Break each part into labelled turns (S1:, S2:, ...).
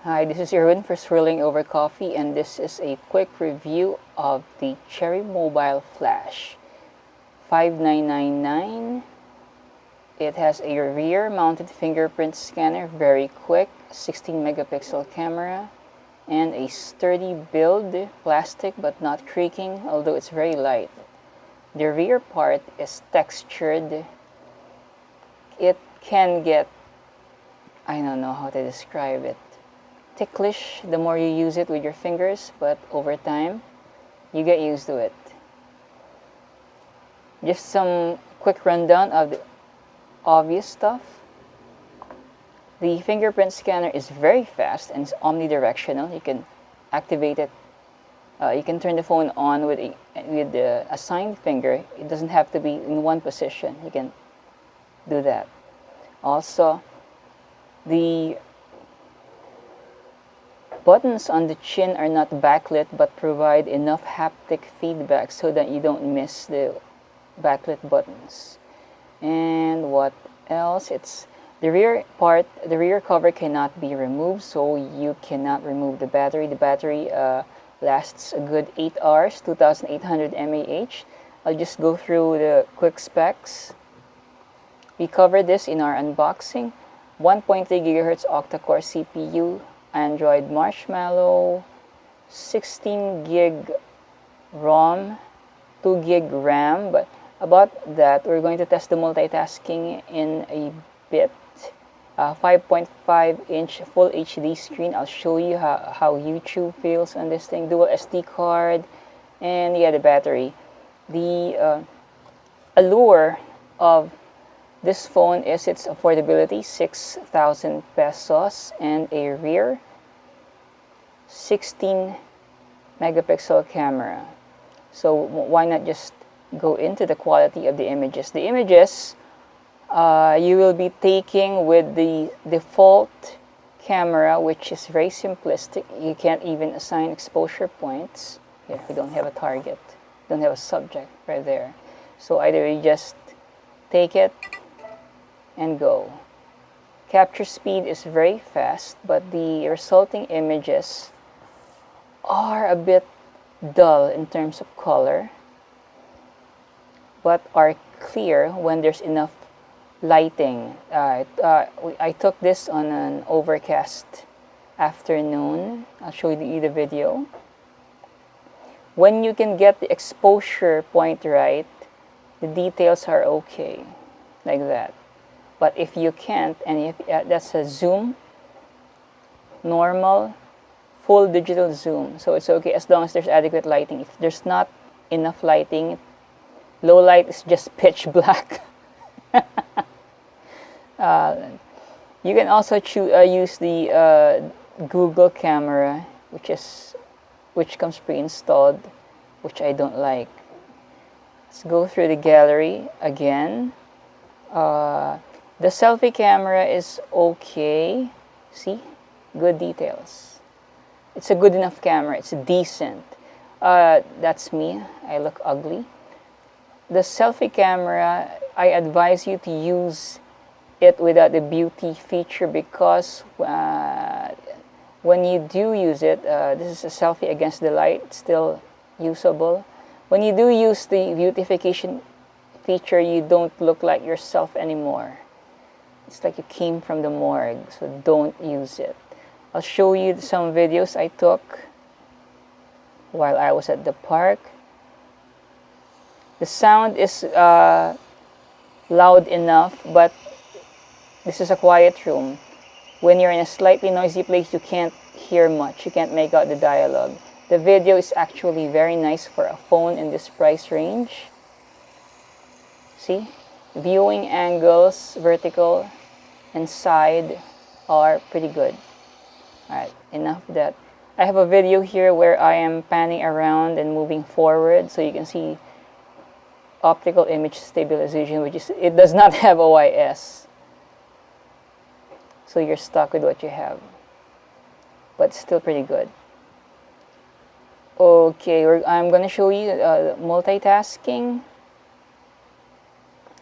S1: Hi, this is Irwin for Swirling Over Coffee, and this is a quick review of the Cherry Mobile Flash 5999. It has a rear-mounted fingerprint scanner, very quick, 16 megapixel camera, and a sturdy build, plastic but not creaking, although it's very light. The rear part is textured. It can get, I don't know how to describe it, ticklish the more you use it with your fingers, but over time you get used to it. Just some quick rundown of the obvious stuff. The fingerprint scanner is very fast and it's omnidirectional. You can activate it. You can turn the phone on with the assigned finger. It doesn't have to be in one position. You can do that. Also, the buttons on the chin are not backlit but provide enough haptic feedback so that you don't miss the backlit buttons. And what else? It's the rear part. The rear cover cannot be removed, so you cannot remove the battery. The battery lasts a good 8 hours, 2800 mAh. I'll just go through the quick specs. We covered this in our unboxing. 1.3 GHz octa-core CPU, Android Marshmallow, 16 gig ROM, 2 gig RAM. But about that, we're going to test the multitasking in a bit. 5.5-inch Full HD screen. I'll show you how YouTube feels on this thing. Dual SD card, and yeah, the battery. The allure of this phone is its affordability, 6,000 pesos, and a rear 16 megapixel camera. So why not just go into the quality of the images? The images you will be taking with the default camera, which is very simplistic. You can't even assign exposure points. Here, we don't have a target, don't have a subject right there. So either you just take it and go. Capture speed is very fast, but the resulting images are a bit dull in terms of color, but are clear when there's enough lighting. I took this on an overcast afternoon. I'll show you the video. When you can get the exposure point right, the details are okay, like that. But if you can't, and if that's a zoom, normal, full digital zoom, so it's okay as long as there's adequate lighting. If there's not enough lighting, low light is just pitch black. You can also use the Google camera, which comes pre-installed, which I don't like. Let's go through the gallery again. The selfie camera is okay. See? Good details. It's a good enough camera. It's decent. That's me. I look ugly. The selfie camera, I advise you to use it without the beauty feature, because when you do use it, this is a selfie against the light, it's still usable. When you do use the beautification feature, you don't look like yourself anymore. It's like you came from the morgue, so don't use it. I'll show you some videos I took while I was at the park. The sound is loud enough, but this is a quiet room. When you're in a slightly noisy place, you can't hear much. You can't make out the dialogue. The video is actually very nice for a phone in this price range. See? Viewing angles, vertical and side, are pretty good. Alright, enough of that. I have a video here where I am panning around and moving forward, so you can see optical image stabilization, which is, it does not have OIS. So you're stuck with what you have. But still pretty good. Okay, I'm going to show you multitasking.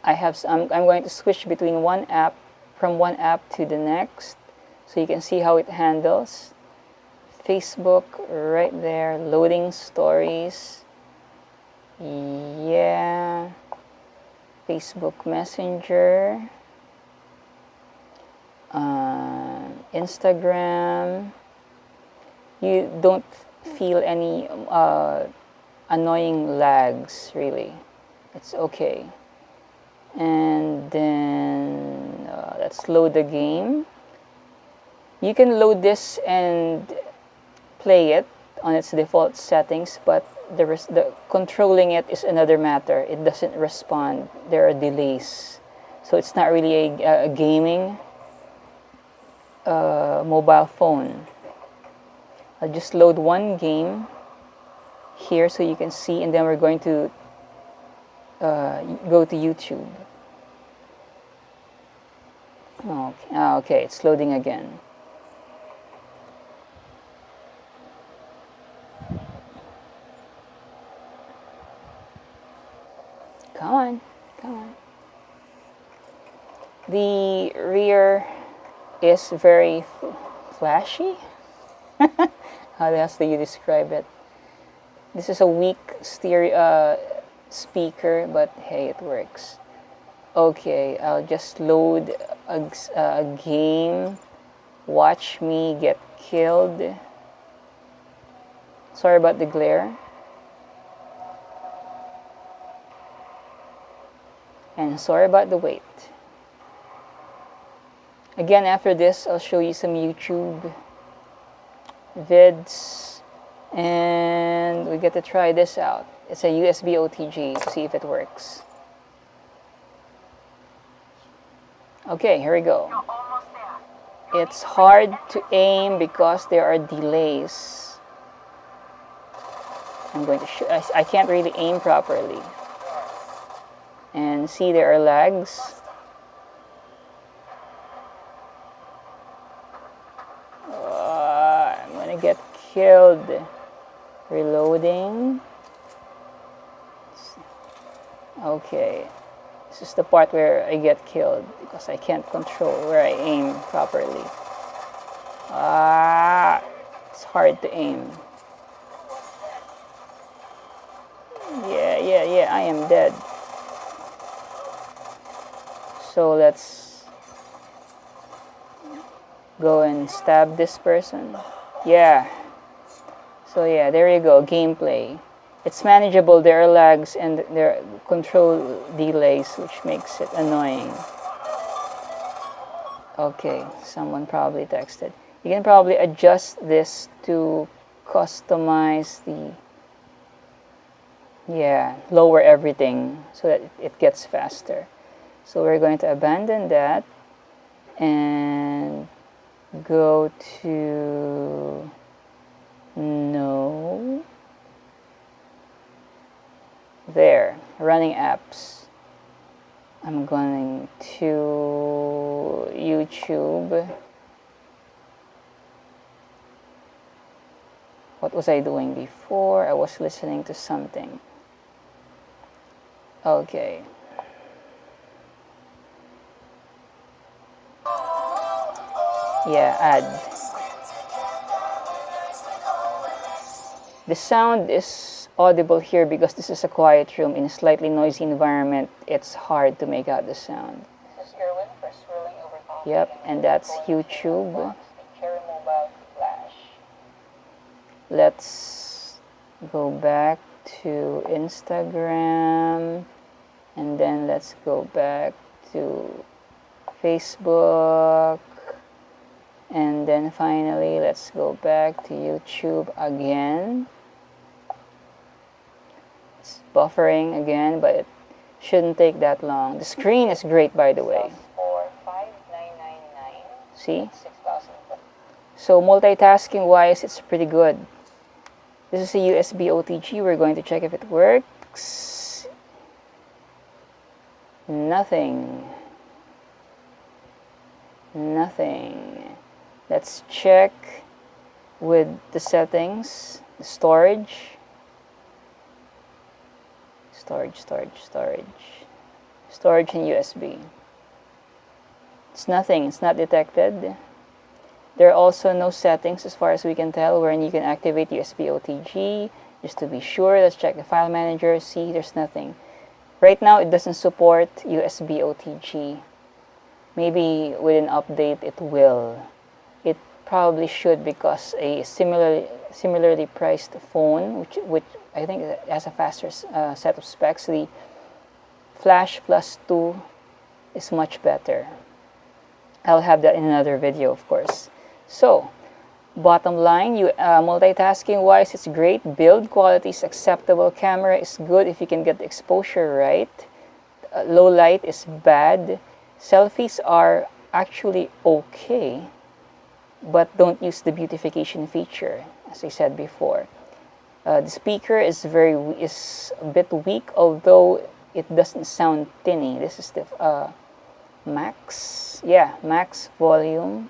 S1: I'm going to switch between from one app to the next. So you can see how it handles. Facebook right there, loading stories. Yeah. Facebook Messenger. Instagram. You don't feel any annoying lags, really. It's okay. And then let's load the game. You can load this and play it on its default settings, but the controlling it is another matter. It doesn't respond. There are delays. So it's not really a gaming mobile phone. I'll just load one game here so you can see, and then we're going to go to YouTube. Okay, it's loading again. Come on, come on. The rear is very flashy. How else do you describe it? This is a weak stereo speaker, but hey, it works. Okay, I'll just load a game. Watch me get killed. Sorry about the glare. And sorry about the wait. Again, after this, I'll show you some YouTube vids, and we get to try this out. It's a USB OTG to see if it works. Okay, here we go. It's hard to aim because there are delays. I'm going to show. I can't really aim properly. And see, there are lags. I'm gonna get killed. Reloading. Okay. This is the part where I get killed because I can't control where I aim properly. It's hard to aim. Yeah, I am dead. So let's go and stab this person. Yeah. So yeah, there you go, gameplay. It's manageable. There are lags and there are control delays, which makes it annoying. Okay, someone probably texted. You can probably adjust this to customize the, lower everything so that it gets faster. So we're going to abandon that and go to no. There, running apps. I'm going to YouTube. What was I doing before? I was listening to something. Okay. Yeah, add. The sound is audible here because this is a quiet room. In a slightly noisy environment, it's hard to make out the sound.
S2: This is Erwin for swirling over coffee.
S1: Yep, and that's YouTube.
S2: Carry mobile flash.
S1: Let's go back to Instagram, and then let's go back to Facebook, and then finally let's go back to YouTube again. It's buffering again, but it shouldn't take that long. The screen is great, by the way. See? So multitasking wise, it's pretty good. This is a USB OTG. We're going to check if it works. Nothing. Let's check with the settings, the storage and USB. It's nothing, it's not detected. There are also no settings as far as we can tell wherein you can activate USB OTG. Just to be sure, let's check the file manager. See, there's nothing. Right now, it doesn't support USB OTG. Maybe with an update, it will. It probably should, because a similarly priced phone, which I think has a faster set of specs, the Flash Plus 2 is much better. I'll have that in another video, of course. So, bottom line, multitasking wise, it's great. Build quality is acceptable. Camera is good if you can get the exposure right. Low light is bad. Selfies are actually okay, but don't use the beautification feature, as I said before. The speaker is a bit weak, although it doesn't sound tinny. This is the max volume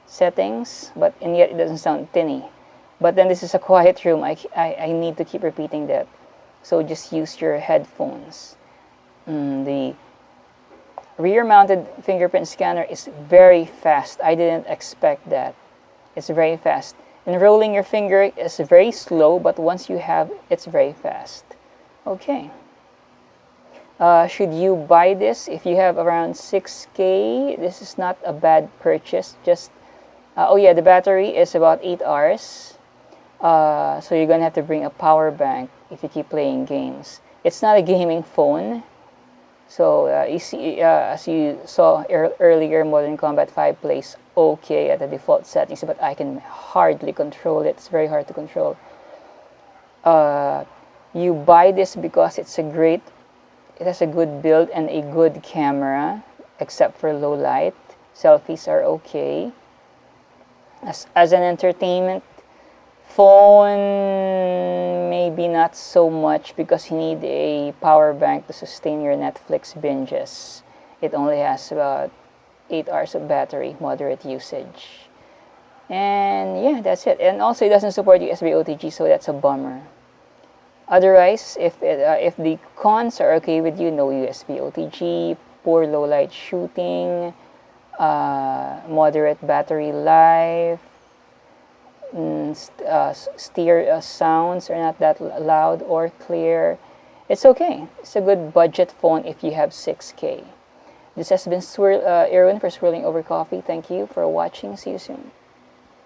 S1: settings, and yet it doesn't sound tinny. But then this is a quiet room. I need to keep repeating that. So just use your headphones. The rear-mounted fingerprint scanner is very fast. I didn't expect that. It's very fast. Enrolling your finger is very slow, but once you have, it's very fast. Okay. Should you buy this if you have around 6K? This is not a bad purchase. Just oh yeah, the battery is about 8 hours. So you're gonna have to bring a power bank if you keep playing games. It's not a gaming phone. So you see, as you saw earlier, Modern Combat 5 plays okay at the default settings, but I can hardly control it. It's very hard to control. You buy this because it has a good build and a good camera, except for low light. Selfies are okay. As an entertainment phone, maybe not so much, because you need a power bank to sustain your Netflix binges. It only has about 8 hours of battery, moderate usage. And yeah, that's it. And also it doesn't support USB OTG, so that's a bummer. Otherwise, if the cons are okay with you, no USB OTG, poor low light shooting, moderate battery life, stereo sounds are not that loud or clear, it's okay. It's a good budget phone if you have 6K. This has been Erwin for Swirling Over Coffee. Thank you for watching. See you soon.